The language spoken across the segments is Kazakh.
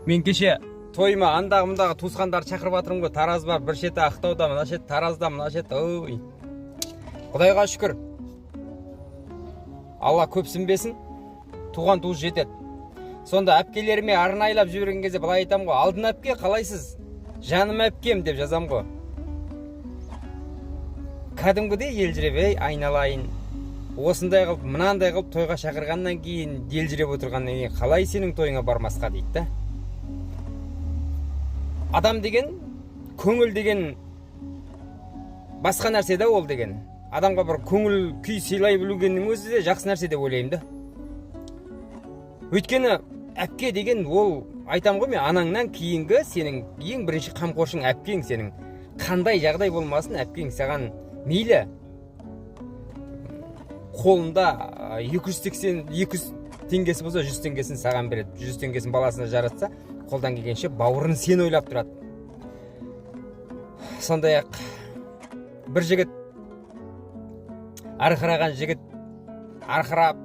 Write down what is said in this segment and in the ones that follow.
Мен кеше тойыма андағымдағы туысқандар шақырып жатырмын ғой. Тараз бар, бір шеті Ақтауда, мына шет Таразда, мына шет. Ой. Құдайға шүкір. Алла көпсінбесін. Туған туыс жетеді. Сонда әпкелеріме арнайлап жіберген кезде былай айтам ғой. Алдын әпке, қалайсыз? Жаным әпкем деп жазам ғой. Кәдімгідей елжіреп, ей айналайын. Осындай қылып, мынандай қылып тойға шақырғаннан кейін, елжіреп отырғаннан кейін қалай сенің тойыңа бармасқа дейді да. Адам деген, көңіл деген басқа нәрсе да ол деген. Адамға бір көңіл күй сыйлай білгеннің өзі де жақсы нәрсе деп ойлаймын да. Өйткені әпке деген ол, айтам ғой мен, анаңнан кейінгі сенің ең бірінші қамқоршың әпкең сенің. Қандай жағдай болмасын, әпкең саған мейлі қолында 200 теңгесі болса 100 теңгесін саған береді. 100 теңгесін баласына жаратса, қолдан келгенше бауырын сен ойлап тұрады. Сондай-ақ бір жігіт, арқыраған жігіт арқырап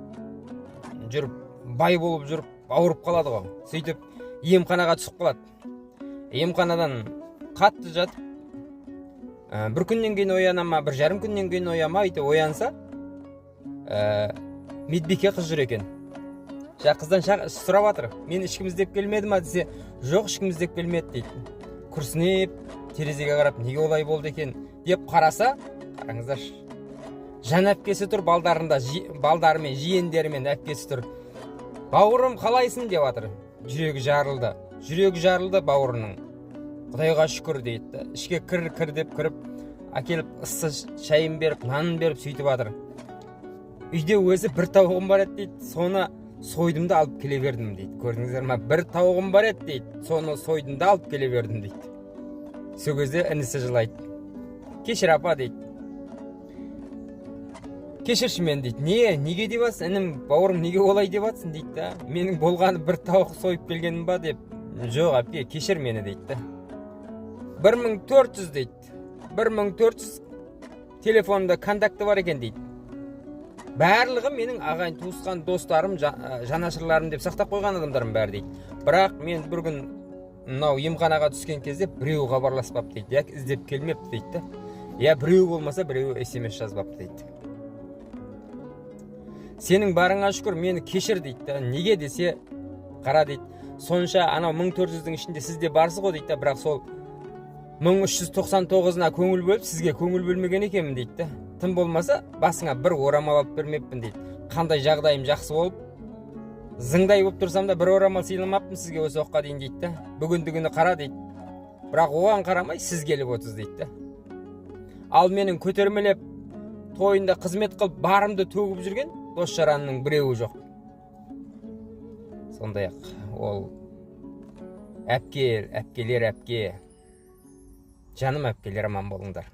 жүріп, бай болып жүріп, ауырып қалады ғой. Сөйтіп емханаға түсіп қалады. Емханадан қатты жатып, бір күннен кейін оянама, бір жарым күннен кейін ояма, өйтіп оянса, медбике қыз жүр екен. Қыздан сұрап жатыр. Мен ешкім іздеп келмеді ма десе, жоқ ешкім іздеп келмеді дейді. Күрсінеп, терезеге қарап, неге олай болды екен деп қараса, қараңыздар. Жан әпкесі тұр, балдарымен, жиендерімен әпкесі тұр. Бауырым қалайсың деп жатыр. Жүрегі жарылды. Жүрегі жарылды бауырының. Құдайға шүкір дейді. Ішке кір деп кіріп, әкеліп ыссы шайын беріп, нанын беріп сөйтіп жатыр. Үйде өзі бір тауығым бар еді дейді. Соны сойдым да алып келе бердім дейді. Көрдіңіздер ма? Бір тауығым бар еді дейді. Соны сойдым да алып келе бердім дейді. Сол кезде інісі жылайды. Кешір апа дейді. Кешірші мен дейді. Неге деп жатсың? Інім, бауырым неге олай деп жатсың дейді да. Менің болғаны бір тауық сойып келгенім ба деп. Жоқ әпке, кешір мені дейді. 1400 дейді. 1400 телефонында контакты бар екен дейді. Барлығы менің ағайын туысқан достарым, жанашырларым деп сақтап қойған адамдарым бәрі дейді. Бірақ мен бір күн мынау емханаға түскен кезде біреу хабарласпап дейді. Я іздеп келмепті дейді. Я біреу болмаса біреу SMS жазбап дейді. Сенің барыңа шүкір, мені кешір дейді. Неге десе, қара дейді. Сонша анау 1400-дің ішінде сізде барсыз ғой дейді. Бірақ сол 1399-на көңіл бөліп, сізге көңіл бөлмеген екенмін дейді. Тым болмаса, басыңа бір орамал алып бермеппін дейді. Қандай жағдайым жақсы болып, зыңдай болып тұрсам да бір орамал сыйламаппын сізге осы уақытқа дейін дейді. Бүгіндігіні қара дейді. Бірақ оған қарамай сіз келіп отырсыз дейді. Ал менің көтермелеп, тойында қызмет қылып, барымды төгіп жүрген дос жаранның біреуі жоқ. Сондай-ақ ол әпкелер әпке. Жаным әпкелер, аман болыңдар.